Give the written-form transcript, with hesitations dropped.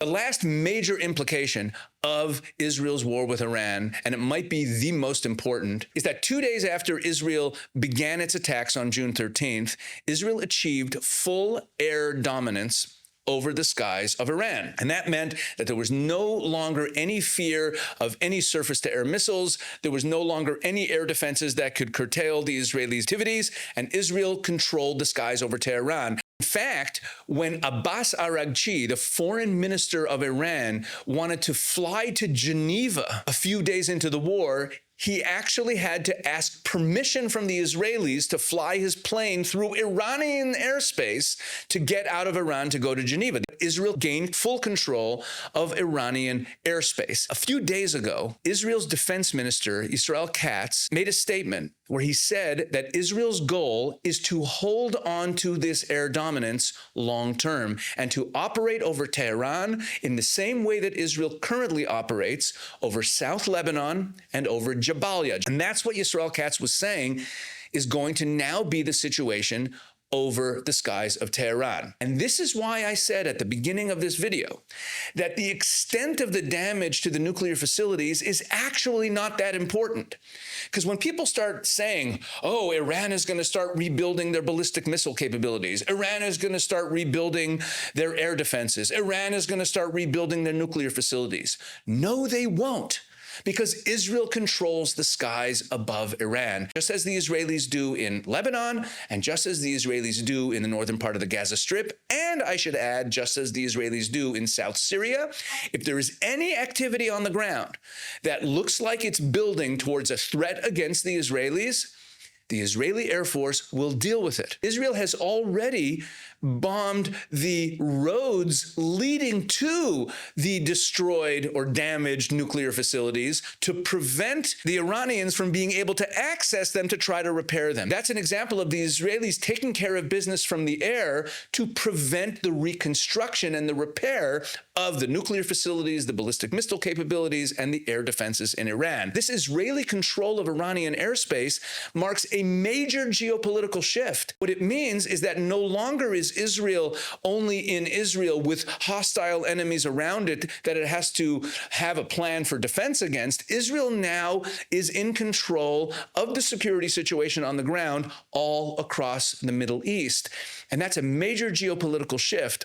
The last major implication of Israel's war with Iran, and it might be the most important, is that 2 days after Israel began its attacks on June 13th, Israel achieved full air dominance over the skies of Iran. And that meant that there was no longer any fear of any surface-to-air missiles. There was no longer any air defenses that could curtail the Israeli activities, and Israel controlled the skies over Tehran. In fact, when Abbas Araghchi, the foreign minister of Iran, wanted to fly to Geneva a few days into the war, he actually had to ask permission from the Israelis to fly his plane through Iranian airspace to get out of Iran to go to Geneva. Israel gained full control of Iranian airspace. A few days ago, Israel's defense minister, Israel Katz, made a statement where he said that Israel's goal is to hold on to this air dominance long term and to operate over Tehran in the same way that Israel currently operates over South Lebanon and over Jabalia. And that's what Israel Katz was saying is going to now be the situation over the skies of Tehran. And this is why I said at the beginning of this video that the extent of the damage to the nuclear facilities is actually not that important. Because when people start saying, oh, Iran is going to start rebuilding their ballistic missile capabilities, Iran is going to start rebuilding their air defenses, Iran is going to start rebuilding their nuclear facilities. No, they won't. Because Israel controls the skies above Iran, just as the Israelis do in Lebanon, and just as the Israelis do in the northern part of the Gaza Strip, and I should add, just as the Israelis do in South Syria. If there is any activity on the ground that looks like it's building towards a threat against the Israelis, the Israeli Air Force will deal with it. Israel has already bombed the roads leading to the destroyed or damaged nuclear facilities to prevent the Iranians from being able to access them to try to repair them. That's an example of the Israelis taking care of business from the air to prevent the reconstruction and the repair of the nuclear facilities, the ballistic missile capabilities, and the air defenses in Iran. This Israeli control of Iranian airspace marks a major geopolitical shift. What it means is that no longer is Israel only in Israel with hostile enemies around it that it has to have a plan for defense against. Israel now is in control of the security situation on the ground all across the Middle East. And that's a major geopolitical shift.